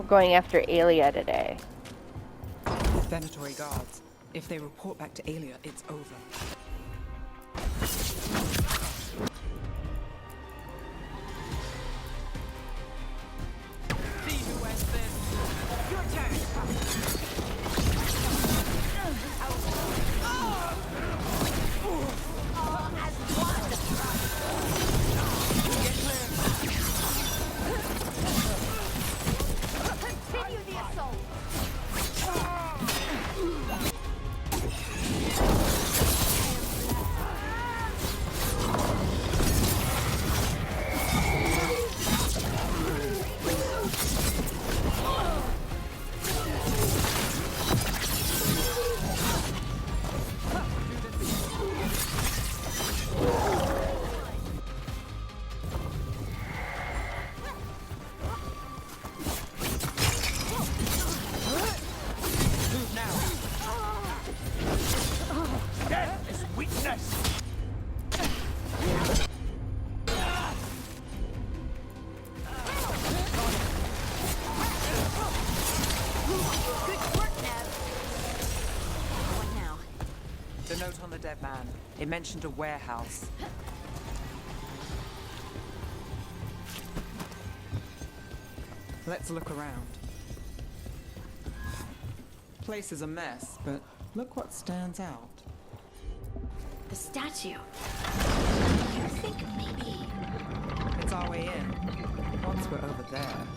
going after Aelia today. Venatory guards. If they report back to Aelia, it's over. See who wins this. Your turn. Continue the assault. The note on the dead man. It mentioned a warehouse. Let's look around. Place is a mess, but look what stands out. The statue. You think maybe... It's our way in. Once we're over there.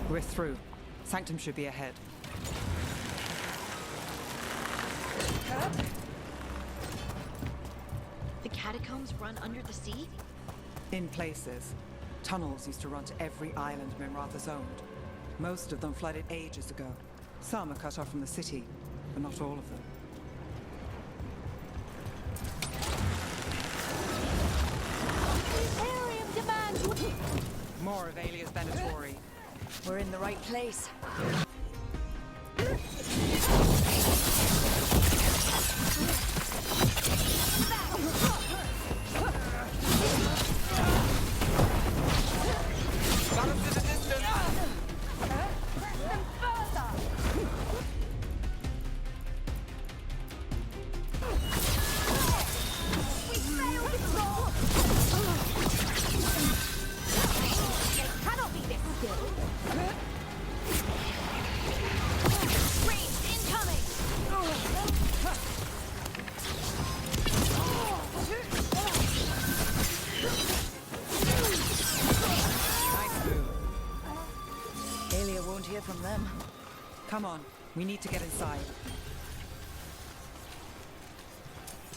We're through. Sanctum should be ahead. The catacombs run under the sea? In places. Tunnels used to run to every island Minratha's owned. Most of them flooded ages ago. Some are cut off from the city, but not all of them. Imperium demands... More of Aelia's Venatory. We're in the right place. From them. Come on, we need to get inside.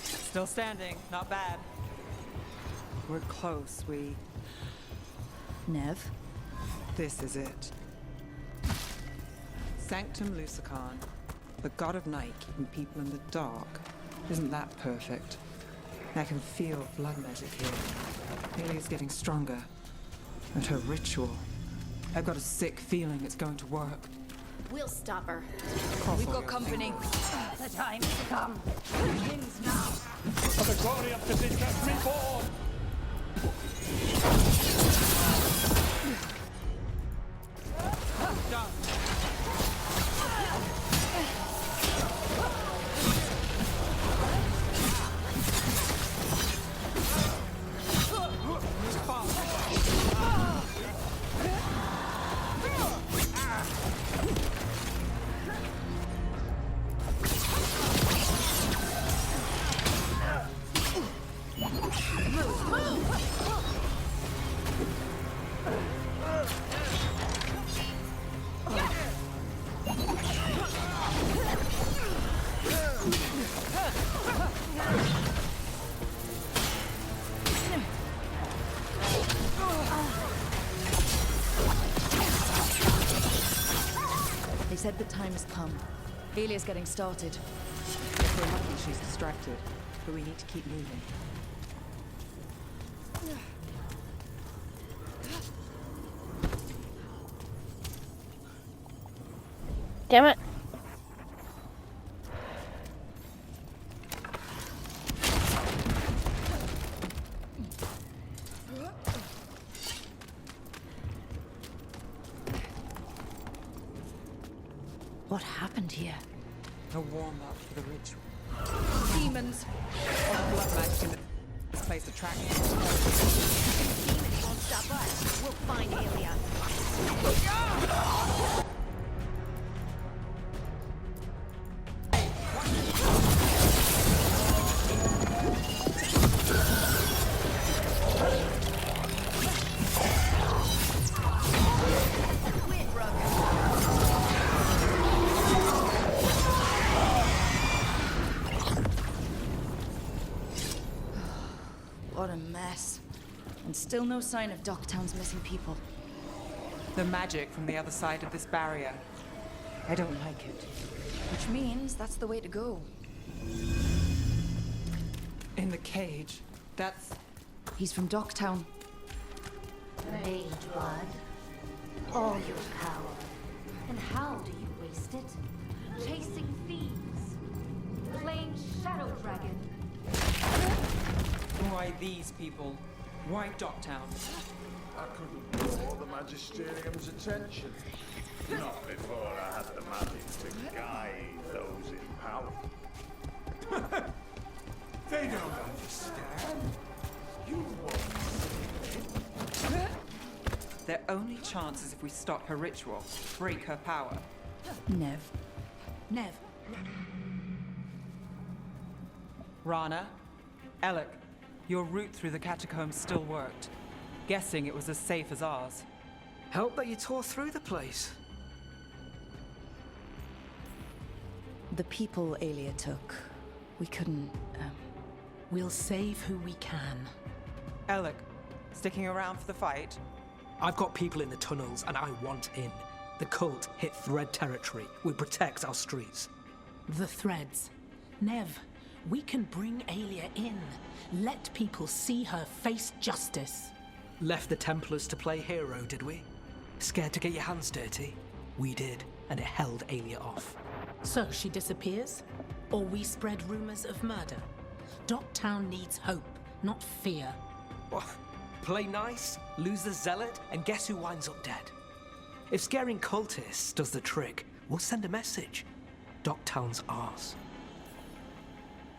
Still standing, not bad. We're close, Nev? This is it. Sanctum Lucican, the god of night keeping people in the dark. Isn't that perfect? I can feel blood magic here. Aelia's getting stronger. And her ritual. I've got a sick feeling it's going to work. We'll stop her. We've got company. The time has come. Begins now. For the glory of the Citrus reborn! Done. They said the time has come. Aelia's getting started. If we're lucky, she's distracted. But we need to keep moving. Damn it. What happened here? A warm-up for the ritual. Demons. All the blood magic in this place attracts Demons won't stop us. We'll find Aelia. What a mess. And still no sign of Docktown's missing people. the magic from the other side of this barrier. I don't like it. Which means that's the way to go. In the cage, that's... He's from Docktown. Veilguard, all your power. And how do you waste it? Chasing thieves. Playing Shadow Dragon. Why these people? Why Docktown? I couldn't draw the Magisterium's attention. Not before I had the magic to guide those in power. They don't understand. You won't. Their only chance is if we stop her ritual, break her power. Nev. Nev. Rana, Alec, your route through the catacombs still worked. Guessing it was as safe as ours. Help that you tore through the place. The people Aelia took, we couldn't, We'll save who we can. Alec, sticking around for the fight? I've got people in the tunnels and I want in. The cult hit Thread territory. We protect our streets. The threads. Nev, we can bring Aelia in. Let people see her face justice. Left the Templars to play hero, did we? Scared to get your hands dirty? We did, and it held Aelia off. So she disappears? Or we spread rumors of murder? Docktown needs hope, not fear. What? Play nice, lose the zealot, and guess who winds up dead? If scaring cultists does the trick, we'll send a message. Docktown's ours.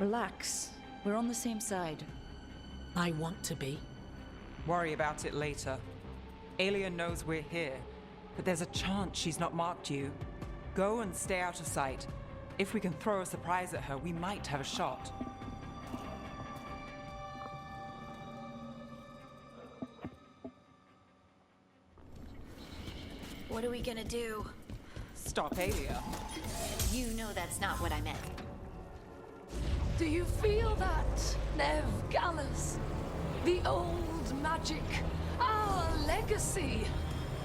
relax. We're on the same side. I want to be. Worry about it later. Aelia knows we're here, but there's a chance she's not marked you. Go and stay out of sight. If we can throw a surprise at her, we might have a shot. What are we gonna do? Stop Aelia. You know that's not what I meant. Do you feel that, Nev Gallus? The old magic, our legacy.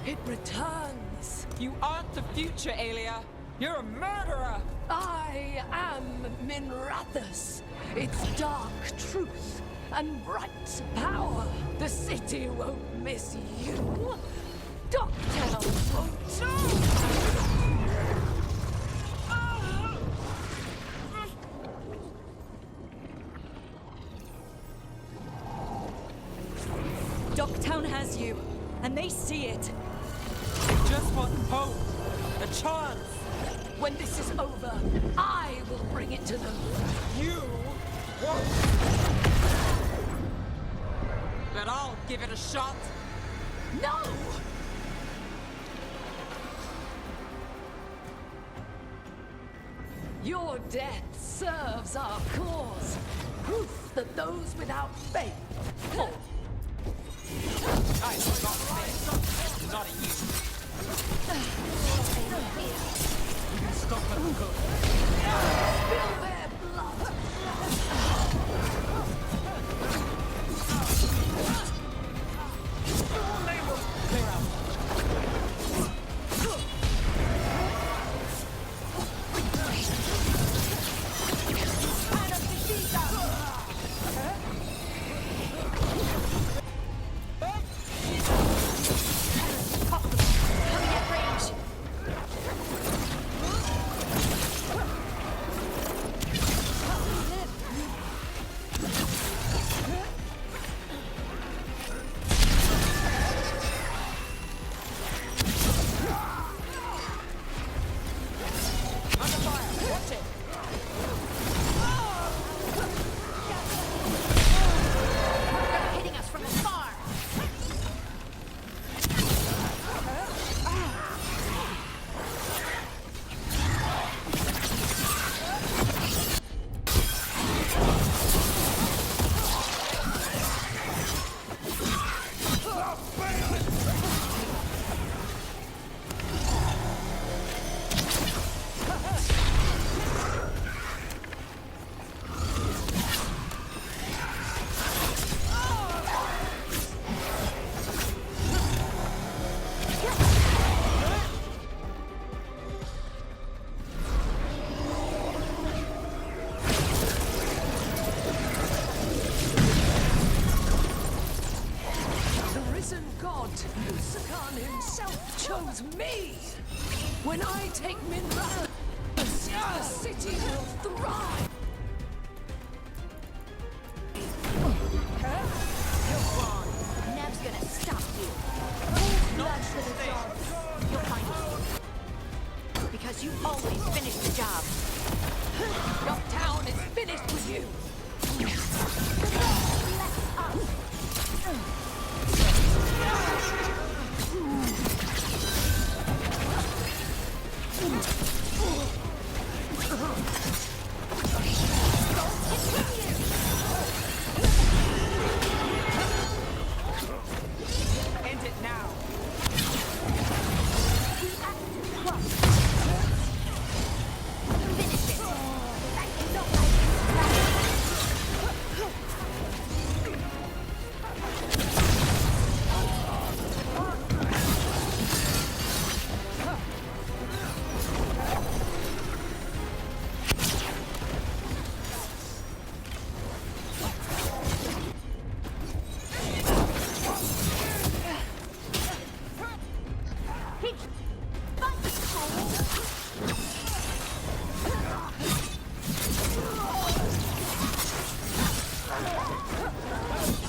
It returns. You aren't the future, Aelia. You're a murderer! I am Minrathus. It's dark truth and bright power. The city won't miss you. Docktown won't too. Docktown has you, and they see it. Just want hope. A chance. When this is over, I will bring it to them. You won't. But I'll give it a shot. No! Your death serves our cause. Proof that those without faith fall. I got faith. Not in you. You can stop her from going. Spill their blood. Clear out. chose me! When I take Minra, the city will thrive! You're wrong. Nev's gonna stop you. Blood for the dogs. You'll find it. Because you always finish the job. Ducktown is finished with you! End it now.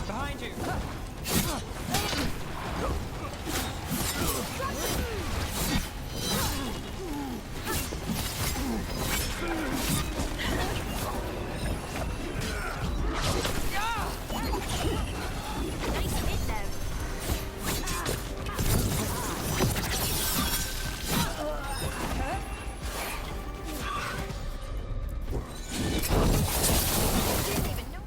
Behind you. Nice hit, Nev. Didn't even know.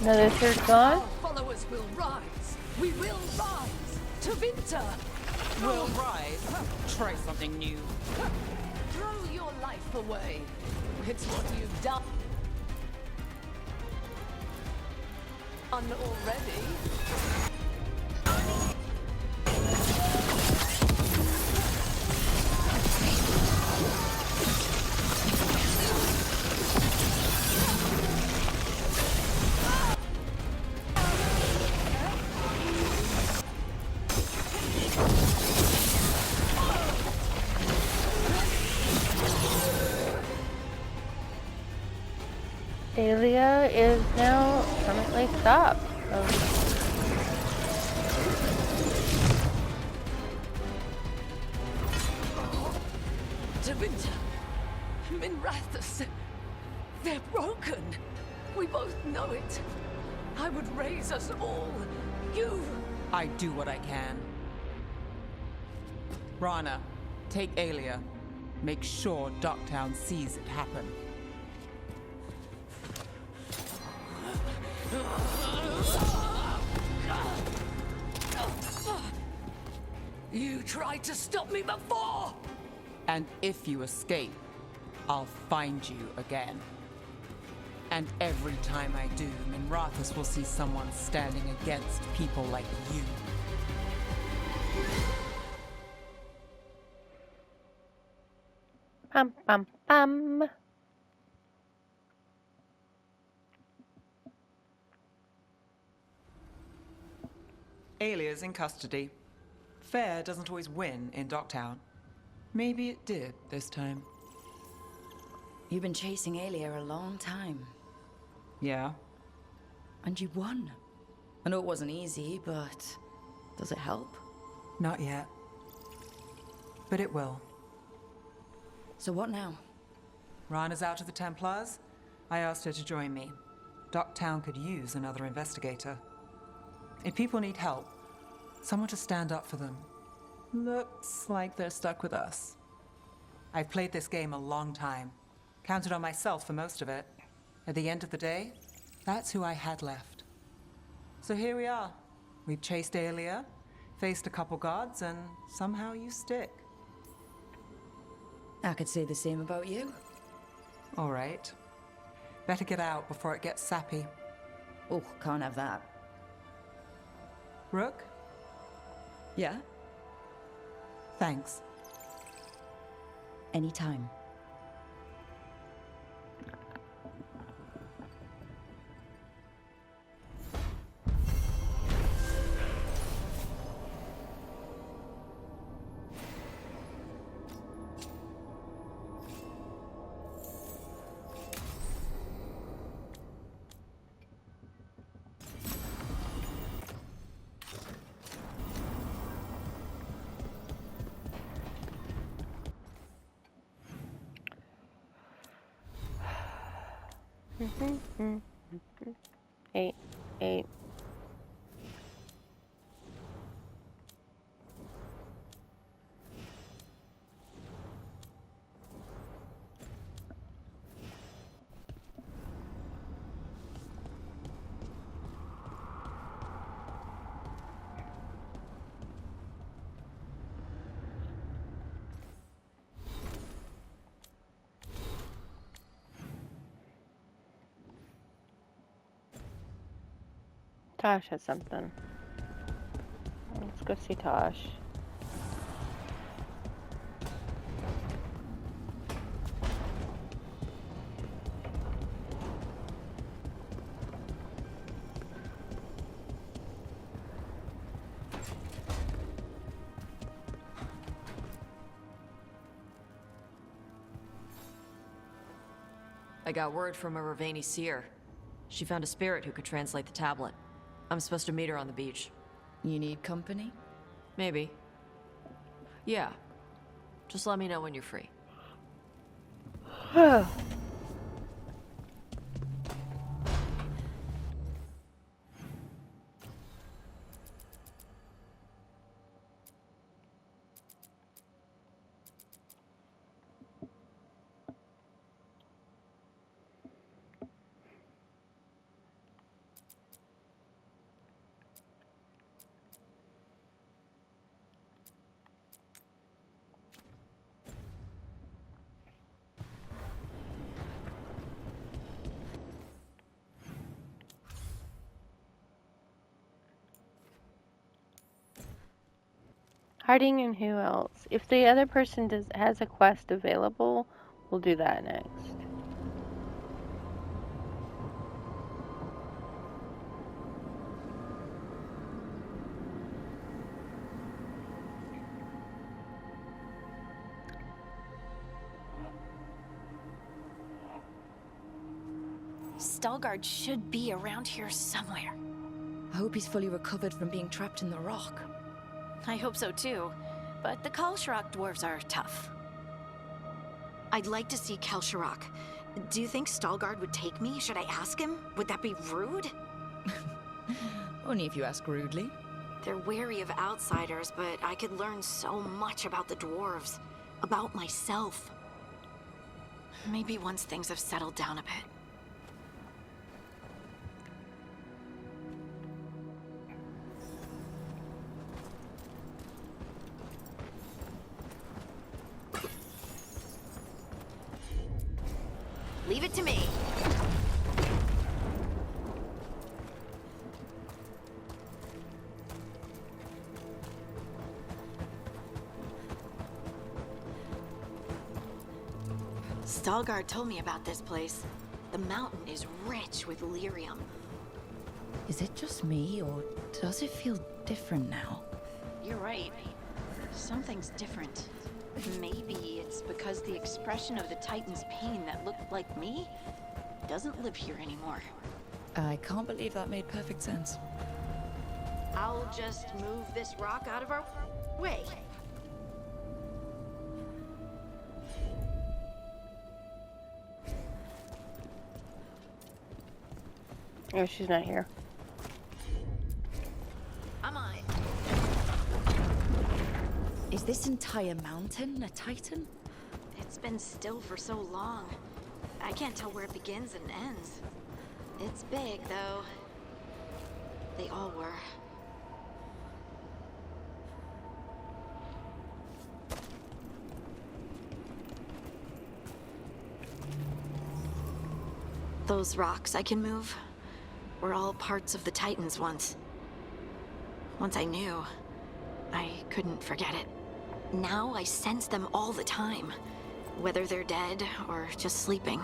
Another third gone? Our followers will rise! We will rise! To Vinter! We'll rise. Try something new. Throw your life away! It's what you've done already. Dahlia is now permanently stopped. So To Vinter! Minrathus! They're broken! We both know it! I would raise us all! You! I do what I can. Rana, take Alia. Make sure Ducktown sees it happen. You tried to stop me before! And if you escape, I'll find you again. And every time I do, Minrathus will see someone standing against people like you. pum pum pum. Alia's in custody. Fair doesn't always win in Docktown. Maybe it did this time. You've been chasing Alia a long time. Yeah? And you won. I know it wasn't easy, but does it help? Not yet. But it will. So what now? Rana's out to the Templars. I asked her to join me. Docktown could use another investigator. If people need help, someone to stand up for them. Looks like they're stuck with us. I've played this game a long time. Counted on myself for most of it. At the end of the day, that's who I had left. So here we are. We've chased Alia, faced a couple guards, and somehow you stick. I could say the same about you. All right. Better get out before it gets sappy. Oh, can't have that. Rook? Yeah? Thanks. Anytime. Eight. Tosh has something. Let's go see Tosh. I got word from a Ravani seer. She found a spirit who could translate the tablet. I'm supposed to meet her on the beach. You need company? Maybe. Yeah. Just let me know when you're free. Harding and who else? If the other person has a quest available, we'll do that next. Veilguard should be around here somewhere. I hope he's fully recovered from being trapped in the rock. I hope so too, but the Kalsharok dwarves are tough. I'd like to see Kalsharok. Do you think Veilguard would take me? Should I ask him? Would that be rude? Only if you ask rudely. They're wary of outsiders, but I could learn so much about the dwarves. About myself. Maybe once things have settled down a bit. Leave it to me. Veilguard told me about this place. The mountain is rich with lyrium. Is it just me, or does it feel different now? You're right. Something's different. Maybe it's because the expression of the Titan's pain that looked like me doesn't live here anymore. I can't believe that made perfect sense. I'll just move this rock out of our way. Oh, she's not here. I'm on it. Is this entire mountain a Titan? It's been still for so long. I can't tell where it begins and ends. It's big, though. They all were. Those rocks I can move were all parts of the Titans once. Once I knew, I couldn't forget it. Now I sense them all the time, whether they're dead or just sleeping.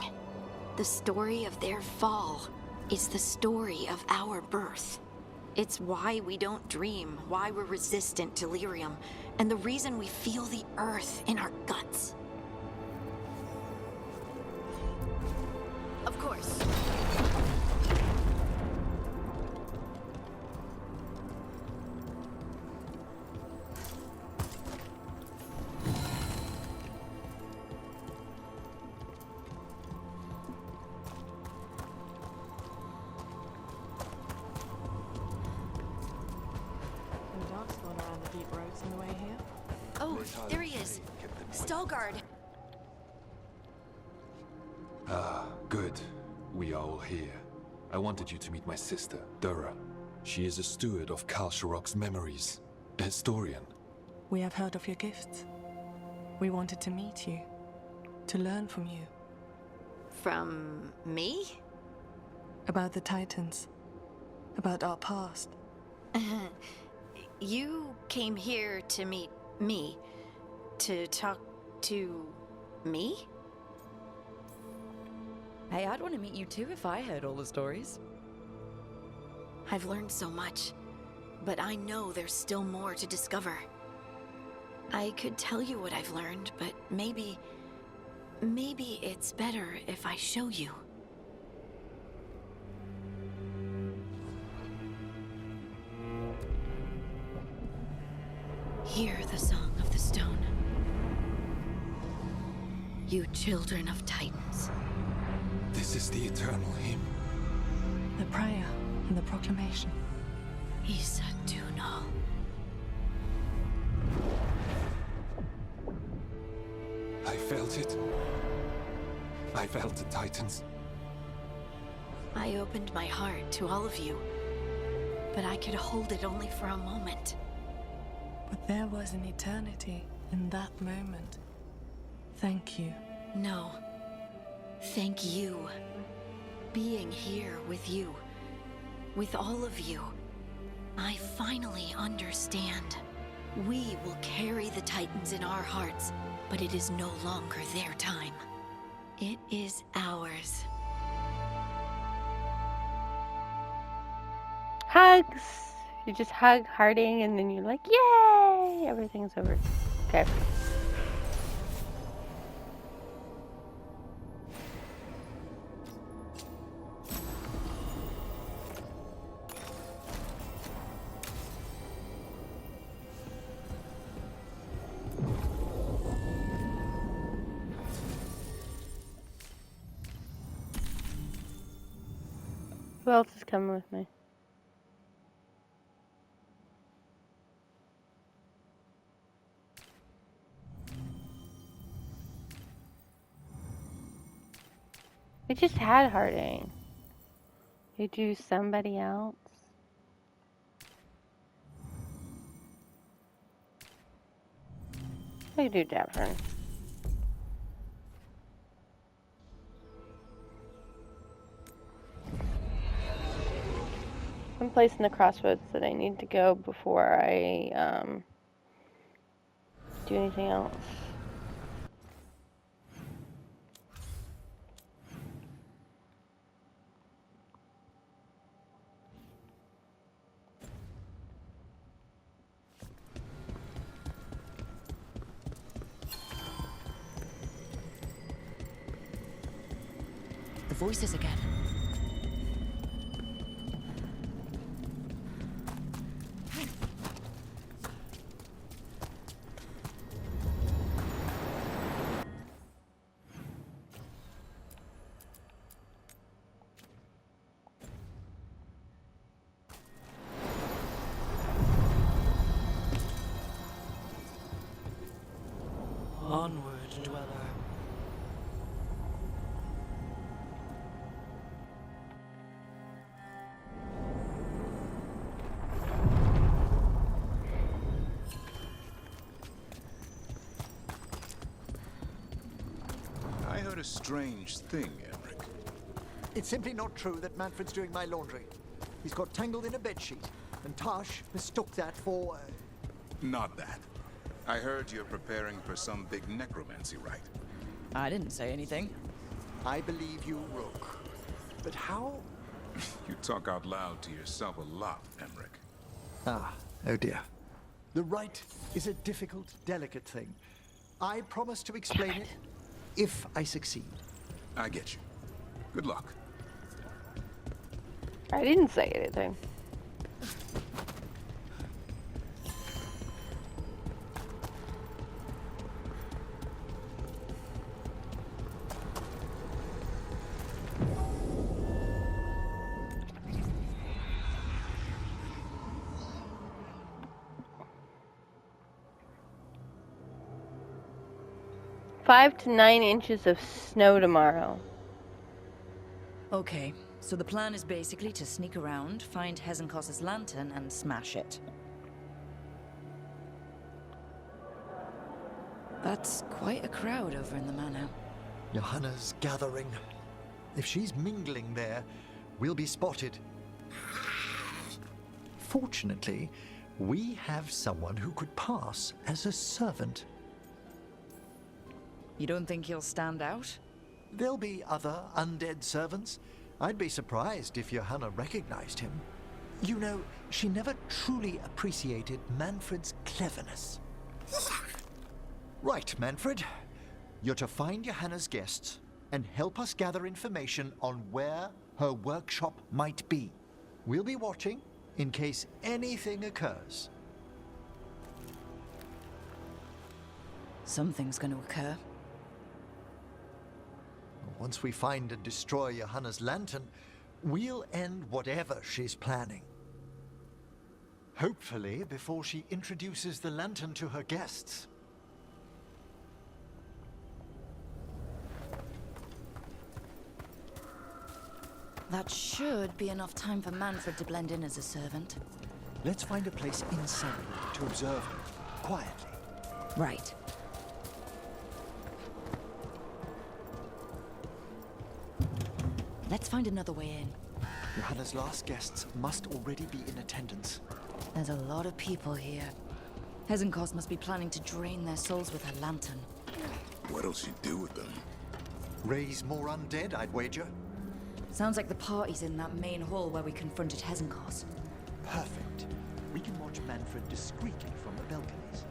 The story of their fall is the story of our birth. It's why we don't dream, why we're resistant to lyrium, and the reason we feel the earth in our guts. Of course. There he is. Veilguard. Ah, good. We are all here. I wanted you to meet my sister, Dura. She is a steward of Kal Sharok's memories. A historian. We have heard of your gifts. We wanted to meet you. To learn from you. From me? About the Titans. About our past. You came here to meet me. To talk to me? Hey, I'd want to meet you too if I heard all the stories. I've learned so much, but I know there's still more to discover. I could tell you what I've learned, but maybe it's better if I show you. Hear the song of the stone. You children of Titans. This is the eternal hymn. The prayer and the proclamation. Isa Dunal. I felt it. I felt the Titans. I opened my heart to all of you, but I could hold it only for a moment. But there was an eternity in that moment. Thank you. No. Thank you. Being here with you. With all of you. I finally understand. We will carry the Titans in our hearts, but it is no longer their time. It is ours. Hugs! You just hug Harding and then you're like, yay! Everything's over. Okay. Who else is coming with me? We just had Harding. You do somebody else? We do Davern. I'm placing the crossroads that I need to go before I do anything else. The voices again. Onward, dweller. I heard a strange thing, Emmerich. It's simply not true that Manfred's doing my laundry. He's got tangled in a bedsheet, and Tash mistook that for... Not that. I heard you're preparing for some big necromancy rite. I didn't say anything. I believe you, Rook. But how... You talk out loud to yourself a lot, Emmerich. Ah, oh dear. The rite is a difficult, delicate thing. I promise to explain it if I succeed. I get you. Good luck. I didn't say anything. 5 to 9 inches of snow tomorrow. Okay, so the plan is basically to sneak around, find Hezenkos's lantern, and smash it. That's quite a crowd over in the manor. Johanna's gathering. If she's mingling there, we'll be spotted. Fortunately, we have someone who could pass as a servant. You don't think he'll stand out? There'll be other undead servants. I'd be surprised if Johanna recognized him. You know, she never truly appreciated Manfred's cleverness. Right, Manfred. You're to find Johanna's guests and help us gather information on where her workshop might be. We'll be watching in case anything occurs. Something's going to occur. Once we find and destroy Johanna's lantern, we'll end whatever she's planning. Hopefully before she introduces the lantern to her guests. That should be enough time for Manfred to blend in as a servant. Let's find a place inside to observe her, quietly. Right. Let's find another way in. Johanna's last guests must already be in attendance. There's a lot of people here. Hezenkos must be planning to drain their souls with her lantern. What'll she do with them? Raise more undead, I'd wager. Sounds like the party's in that main hall where we confronted Hezenkos. Perfect. We can watch Manfred discreetly from the balconies.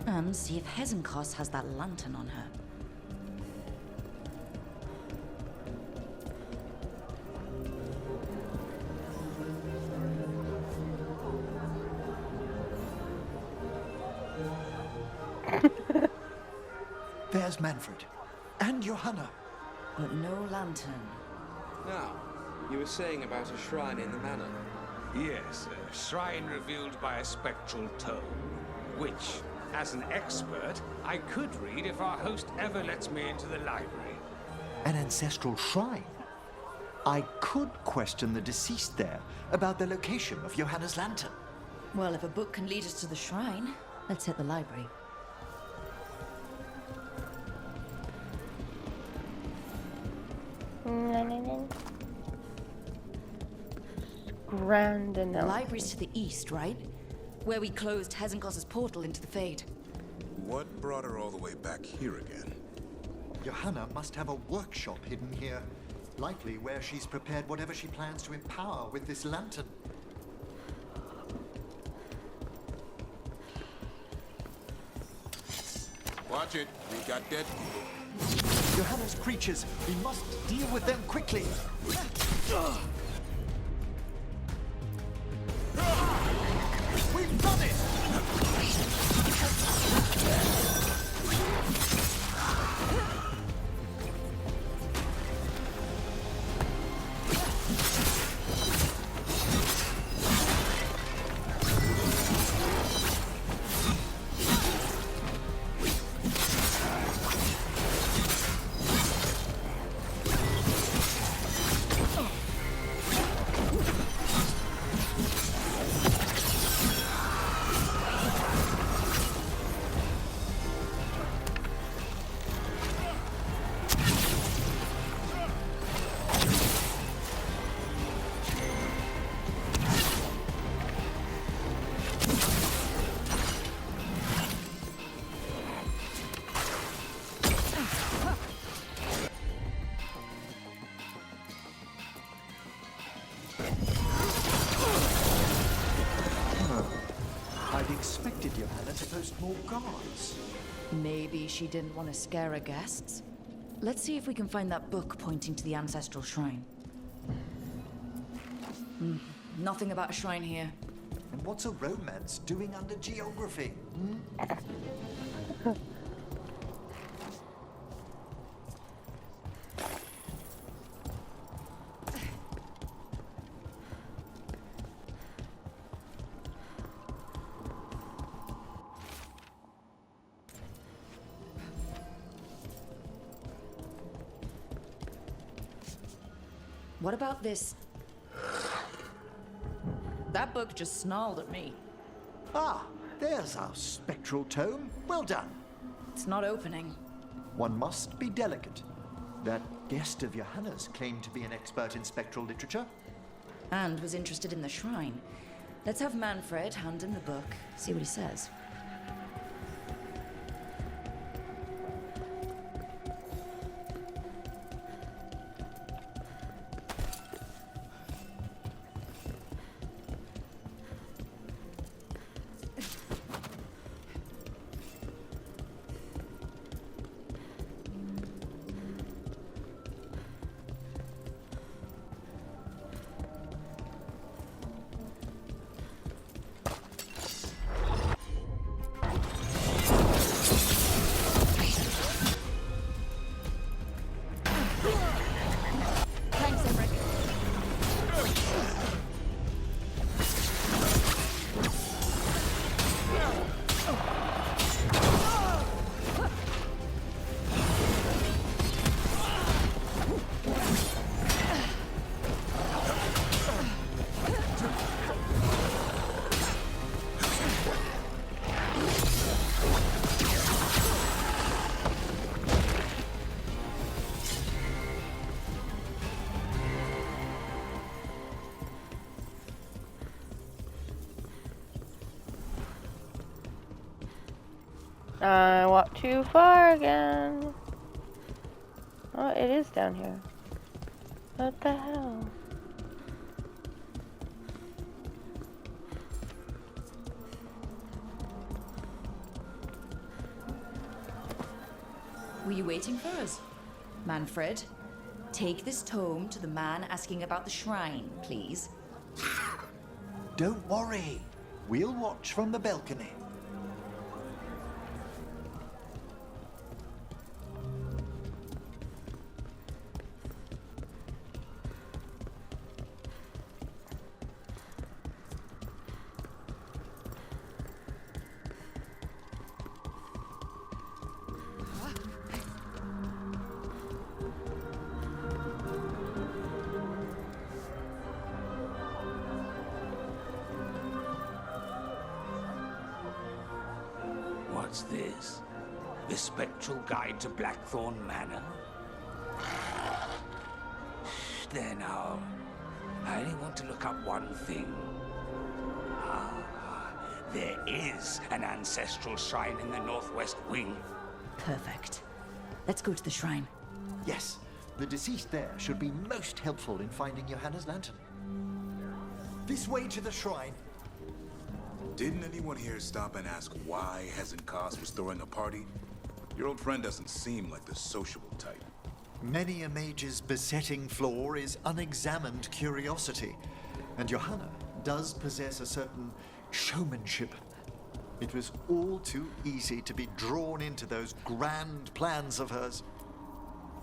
And see if Hezenkos has that lantern on her. There's Manfred. And Johanna. But no lantern. Now, you were saying about a shrine in the manor. Yes, a shrine revealed by a spectral tome, which, as an expert, I could read if our host ever lets me into the library. An ancestral shrine? I could question the deceased there about the location of Johanna's lantern. Well, if a book can lead us to the shrine, let's hit the library. Grand The enough. library's to the east, right? Where we closed Hezenkos's portal into the Fade. What brought her all the way back here again? Johanna must have a workshop hidden here. Likely where she's prepared whatever she plans to empower with this lantern. Watch it. We got dead people. Johanna's creatures. We must deal with them quickly. We've done it! I'd expected Johanna to post more guards. Maybe she didn't want to scare her guests. Let's see if we can find that book pointing to the ancestral shrine. Nothing about a shrine here. And what's a romance doing under geography? What about this? That book just snarled at me. Ah, there's our spectral tome. Well done. It's not opening. One must be delicate. That guest of Johanna's claimed to be an expert in spectral literature. And was interested in the shrine. Let's have Manfred hand him the book, see what he says. I walked too far again. Oh, it is down here. What the hell? Were you waiting for us? Manfred, take this tome to the man asking about the shrine, please. Don't worry. We'll watch from the balcony. What's this? The Spectral Guide to Blackthorn Manor? There now. I only want to look up one thing. There is an ancestral shrine in the northwest wing. Perfect. Let's go to the shrine. Yes, the deceased there should be most helpful in finding Johanna's lantern. This way to the shrine. Didn't anyone here stop and ask why Hezenkos was throwing a party? Your old friend doesn't seem like the sociable type. Many a mage's besetting flaw is unexamined curiosity, and Johanna does possess a certain showmanship. It was all too easy to be drawn into those grand plans of hers.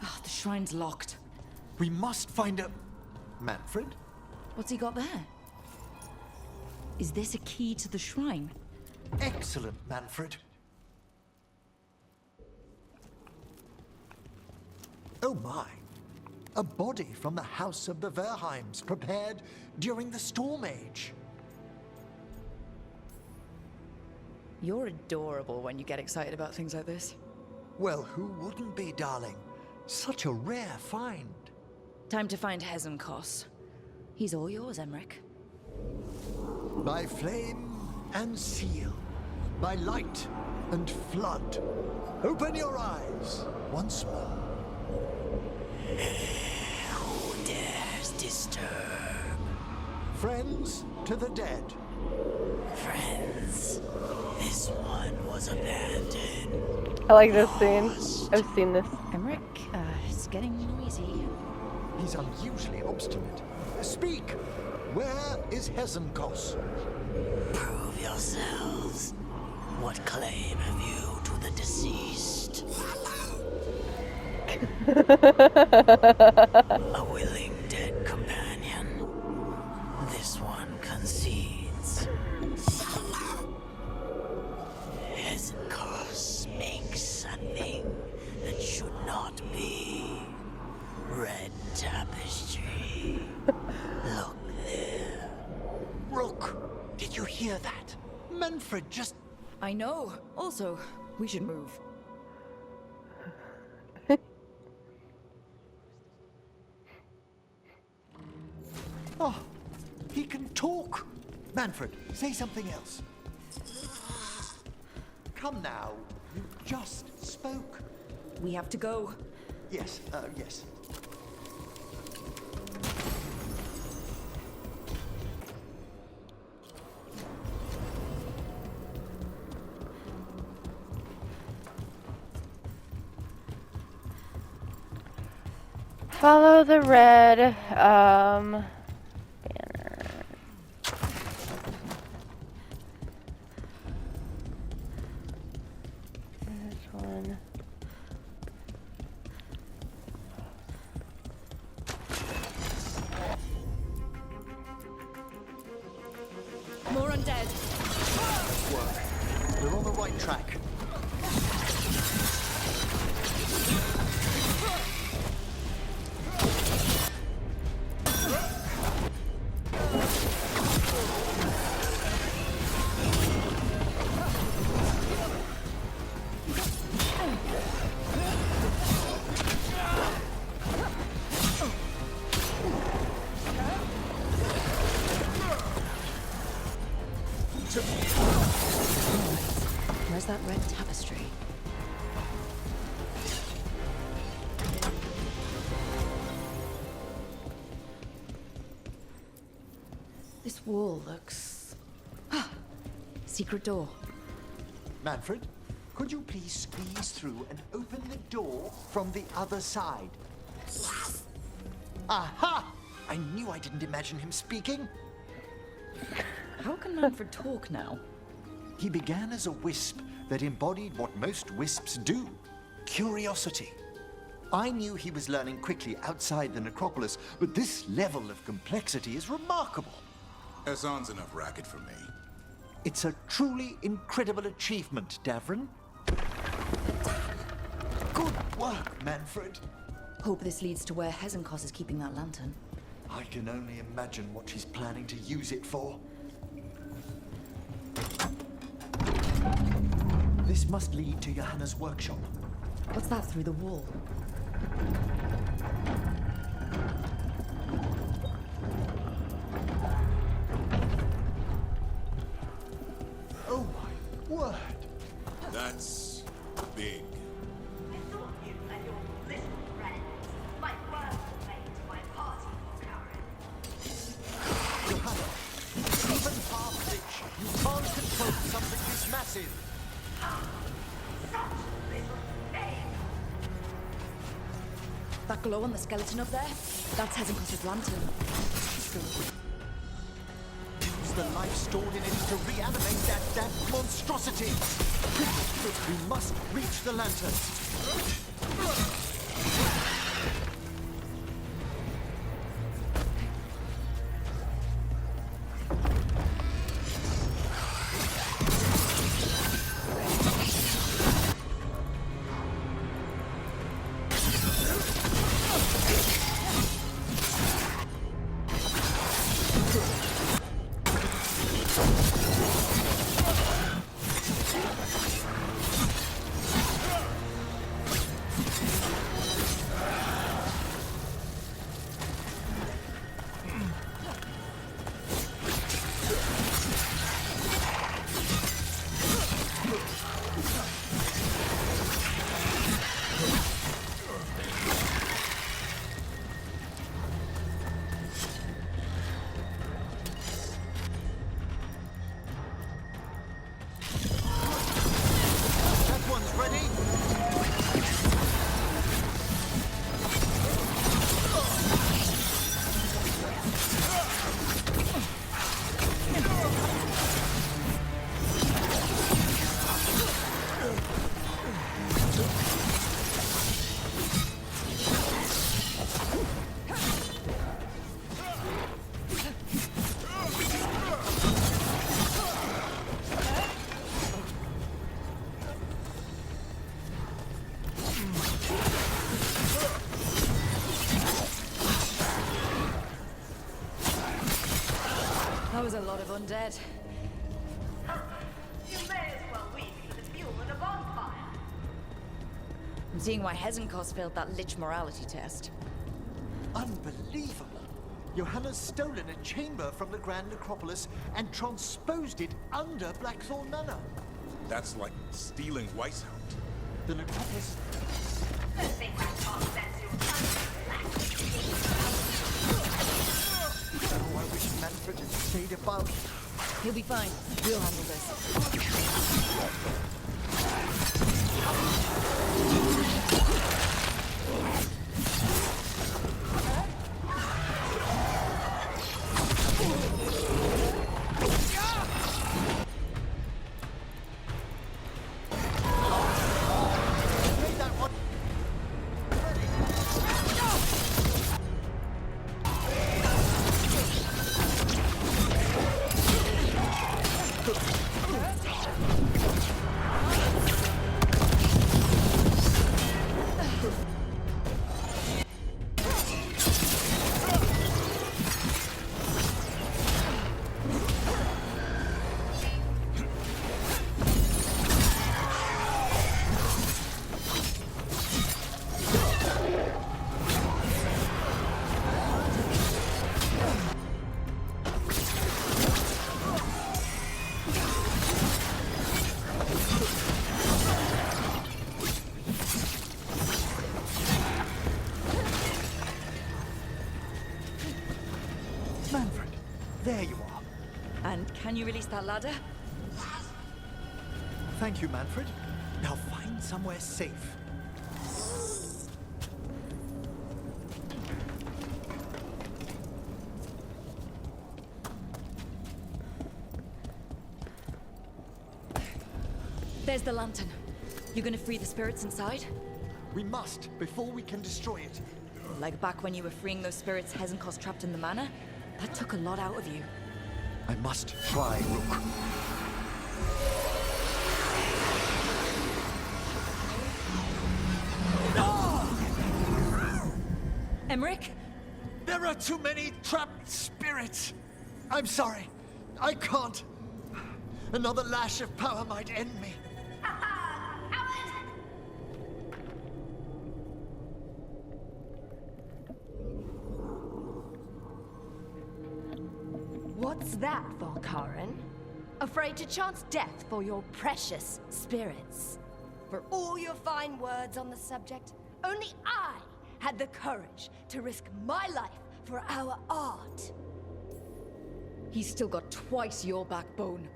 Oh, the shrine's locked. We must find a... Manfred? What's he got there? Is this a key to the shrine? Excellent, Manfred. Oh my. A body from the house of the Verheims, prepared during the Storm Age. You're adorable when you get excited about things like this. Well, who wouldn't be, darling? Such a rare find. Time to find Hezenkos. He's all yours, Emmerich. By flame and seal, by light and flood, open your eyes once more. Who dares disturb? Friends to the dead. Friends, this one was abandoned. I like this scene. I've seen this. Emmerich, it's getting noisy. He's unusually obstinate. Speak! Where is Hezenkos? Prove yourselves. What claim have you to the deceased? A willing dead companion. This one concedes. Hezenkos makes a thing that should not be. Red tapestry. Manfred, just... I know. Also, we should move. Oh, he can talk. Manfred, say something else. Come now. You just spoke. We have to go. Yes, yes. Follow the red, banner. This one. More undead. Work. We're on the right track. Where's that red tapestry? This wall looks... Secret door. Manfred, could you please squeeze through and open the door from the other side? Yes. Aha! I knew I didn't imagine him speaking. How can Manfred talk now? He began as a wisp that embodied what most wisps do, curiosity. I knew he was learning quickly outside the necropolis, but this level of complexity is remarkable. Hassan's enough racket for me. It's a truly incredible achievement, Davrin. Good work, Manfred. Hope this leads to where Hezenkos is keeping that lantern. I can only imagine what she's planning to use it for. This must lead to Johanna's workshop. What's that through the wall? Oh my word! That's big. I thought you and your little friends might work your way to my party, Karen. Johanna, even half-rich, you can't control something this massive. That glow on the skeleton up there? That's Hezenkos' lantern. Use the life stored in it to reanimate that damn monstrosity. We must reach the lantern. That was a lot of undead. I'm seeing why Hezenkos failed that lich morality test. Unbelievable. Johanna's stolen a chamber from the Grand Necropolis and transposed it under Blackthorn Manor. That's like stealing Weishaupt. The Necropolis... Oh, I wish Manfred had stayed above. He'll be fine. We'll handle this. Manfred, there you are. And can you release that ladder? Thank you, Manfred. Now find somewhere safe. There's the lantern. You gonna free the spirits inside? We must, before we can destroy it. Like back when you were freeing those spirits Hezenkos trapped in the manor? That took a lot out of you. I must try, Rook. Emmerich? There are too many trapped spirits. I'm sorry. I can't. Another lash of power might end me. What's that, Volkaren? Afraid to chance death for your precious spirits? For all your fine words on the subject, only I had the courage to risk my life for our art. He's still got twice your backbone.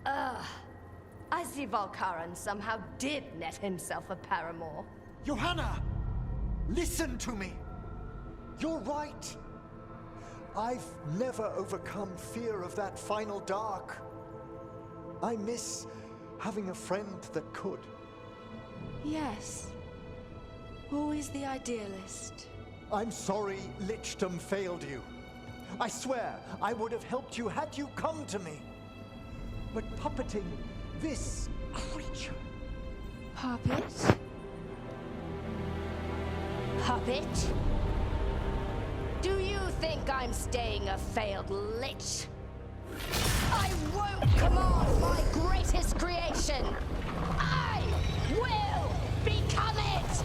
I see Volkaren somehow did net himself a paramour. Johanna! Listen to me! You're right! I've never overcome fear of that final dark. I miss having a friend that could. Yes. Always the idealist. I'm sorry Lichdom failed you. I swear I would have helped you had you come to me. But puppeting this creature... Puppet? Puppet? Do you think I'm staying a failed lich? I won't command my greatest creation! I will become it!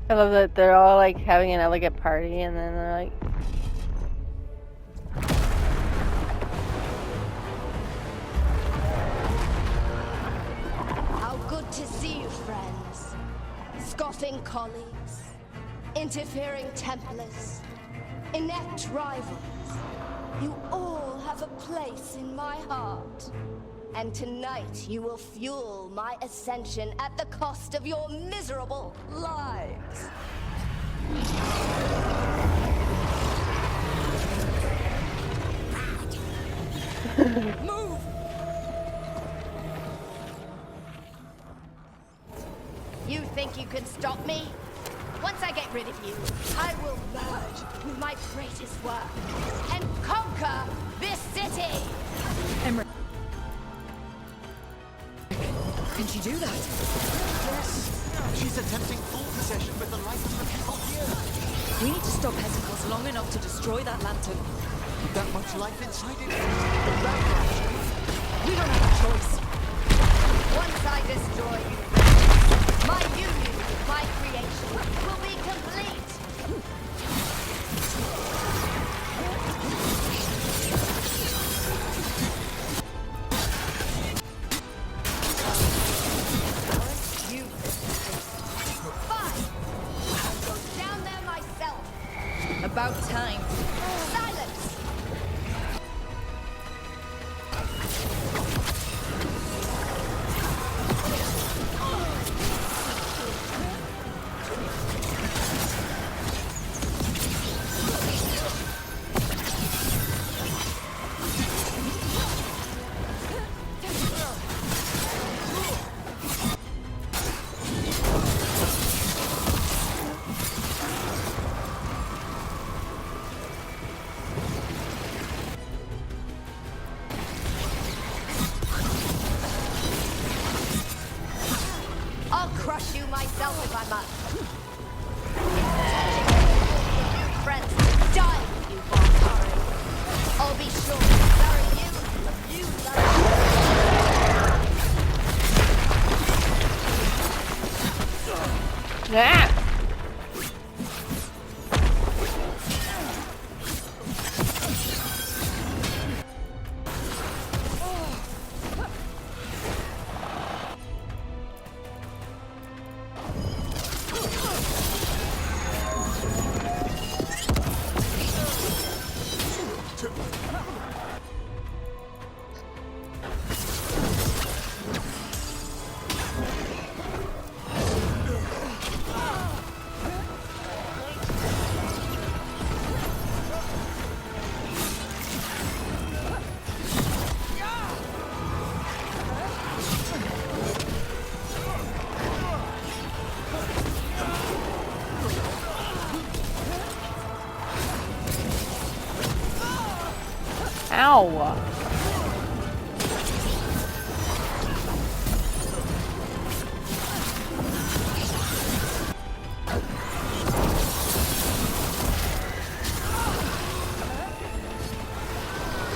I love that they're all like having an elegant party and then they're like... How good to see you, friends. Scoffing colleagues, interfering Templars, inept rivals. You all have a place in my heart. And tonight you will fuel my ascension at the cost of your miserable lives. Move! You think you can stop me? Once I get rid of you, I will merge with my greatest work and conquer this city! Can she do that? Yes! She's attempting full possession with the light of the people here. We need to stop Hesicles long enough to destroy that lantern. That much life inside it? The Veilguard. We don't have a choice. Once I destroy you, my union with my creation will be complete. Fine. I'll go down there myself. About time. Silence! I'll crush you myself if I must. Friends, die with you, Veilguard. I'll be sure to bury you of you love. Yeah. Ow.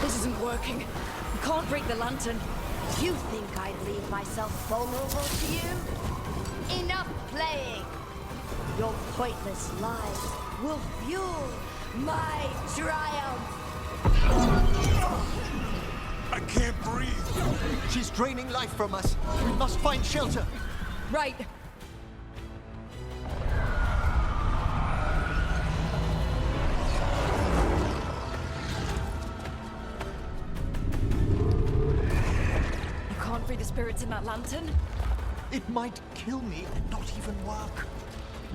This isn't working. We can't break the lantern. You think I'd leave myself vulnerable to you? Enough playing! Your pointless lives will fuel my triumph! I can't breathe. She's draining life from us. We must find shelter. Right. You can't free the spirits in that lantern? It might kill me and not even work.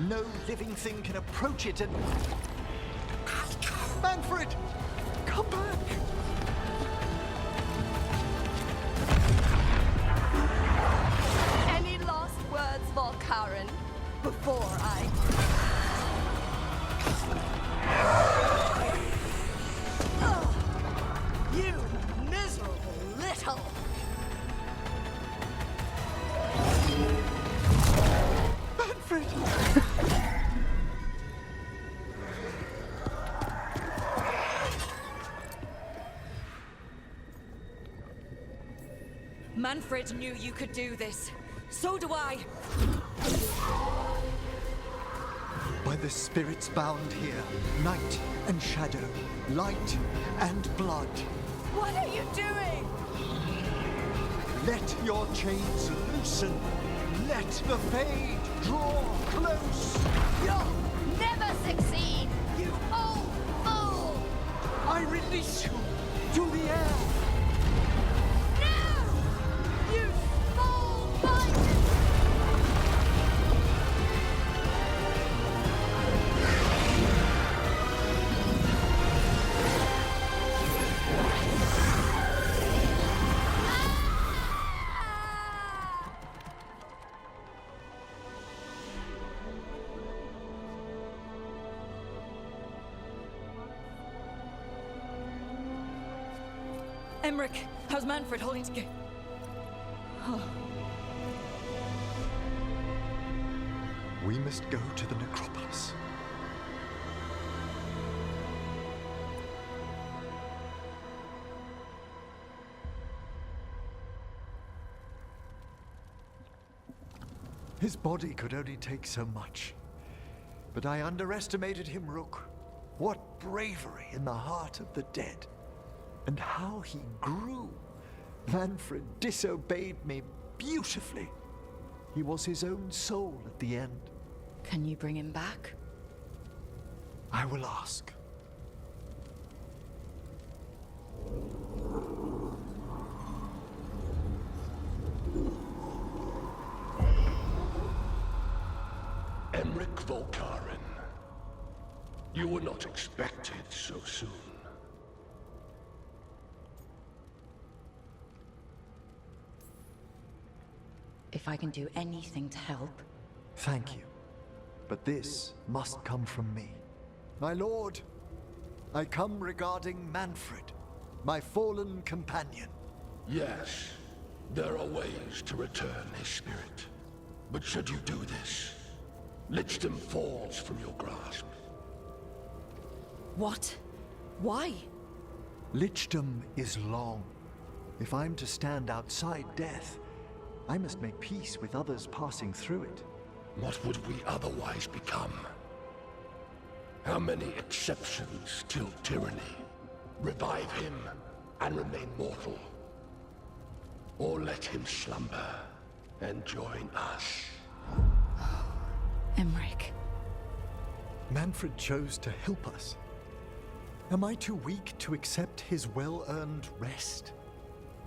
No living thing can approach it and... Manfred! Come back! Any last words, Veilguard, before I... Ugh, you miserable little... Manfred! Manfred knew you could do this. So do I. By the spirits bound here, night and shadow, light and blood. What are you doing? Let your chains loosen. Let the fade draw close. You'll never succeed, you old fool! I release you to the air. No! You small bite! Emmerich, how's Manfred holding together? Oh. We must go to the necropolis. His body could only take so much. But I underestimated him, Rook. What bravery in the heart of the dead. And how he grew. Manfred disobeyed me beautifully. He was his own soul at the end. Can you bring him back? I will ask. Emmerich Volkaren. You were not expected so soon. If I can do anything to help. Thank you. But this must come from me. My lord, I come regarding Manfred, my fallen companion. Yes, there are ways to return his spirit. But should you do this, Lichdom falls from your grasp. What? Why? Lichdom is long. If I'm to stand outside death, I must make peace with others passing through it. What would we otherwise become? How many exceptions till tyranny? Revive him and remain mortal. Or let him slumber and join us. Emmerich. Manfred chose to help us. Am I too weak to accept his well-earned rest?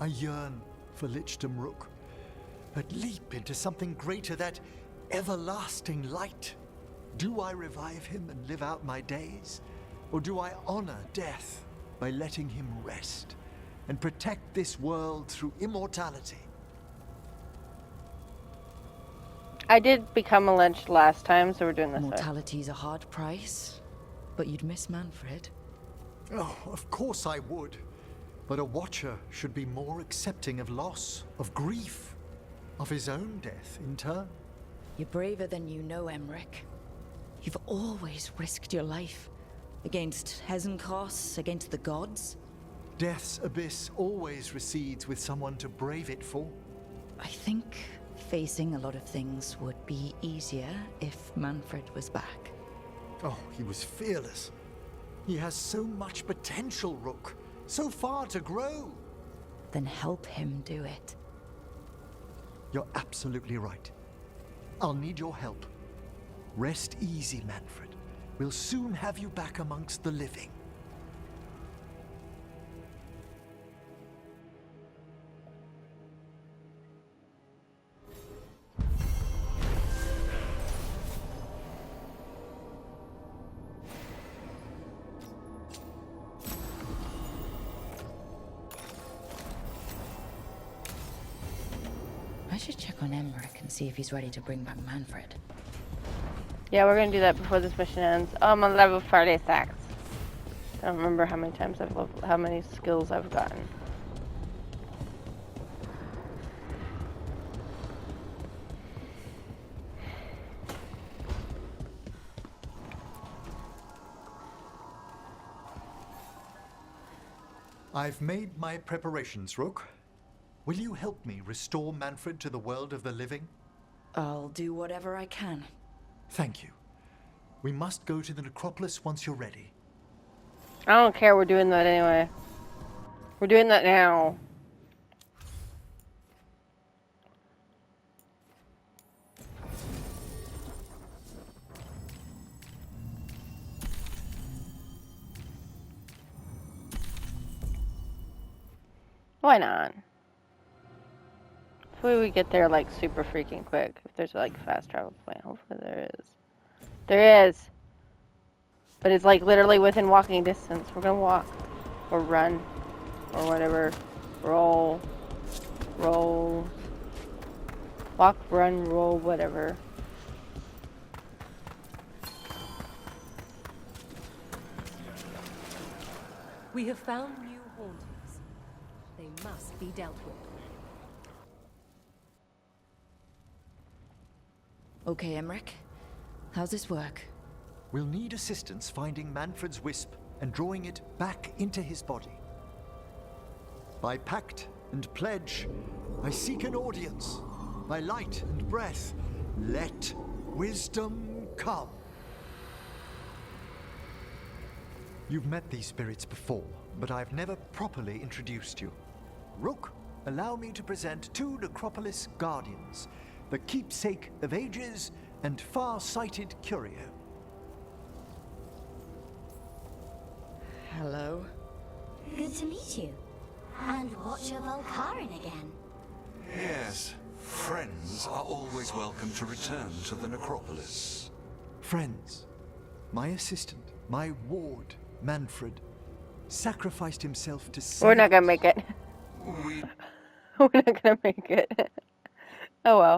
I yearn for Lichdom Rook, but leap into something greater, that everlasting light. Do I revive him and live out my days? Or do I honor death by letting him rest and protect this world through immortality? I did become a Lich last time, so we're doing this way. Mortality's a hard price, but you'd miss Manfred. Oh, of course I would. But a Watcher should be more accepting of loss, of grief, of his own death in turn. You're braver than you know, Emmerich. You've always risked your life. Against Hezenkos, against the gods. Death's abyss always recedes with someone to brave it for. I think facing a lot of things would be easier if Manfred was back. Oh, he was fearless. He has so much potential, Rook. So far to grow. Then help him do it. You're absolutely right. I'll need your help. Rest easy, Manfred. We'll soon have you back amongst the living. I should check on Emmerich and see if he's ready to bring back Manfred. Yeah, we're gonna do that before this mission ends. Oh, I'm on level 36. I don't remember how many times I've leveled, how many skills I've gotten. I've made my preparations, Rook. Will you help me restore Manfred to the world of the living? I'll do whatever I can. Thank you. We must go to the necropolis once you're ready. I don't care, we're doing that anyway. We're doing that now. Why not? Hopefully we get there like super freaking quick. If there's like fast travel point, hopefully there is. There is. But it's like literally within walking distance. We're gonna walk. Or run. Or whatever. Roll. Roll. Walk, run, roll, whatever. We have found new hauntings. They must be dealt with. Okay, Emmerich. How's this work? We'll need assistance finding Manfred's wisp and drawing it back into his body. By pact and pledge, I seek an audience. By light and breath, Let wisdom come. You've met these spirits before, but I've never properly introduced you. Rook, allow me to present two Necropolis Guardians, the keepsake of ages and far-sighted curio. Hello. Good to meet you. And Watcher Volcarin again. Yes, friends are always welcome to return to the Necropolis. Friends, my assistant, my ward, Manfred, sacrificed himself to save We're not gonna make it. We're not gonna make it. Oh well.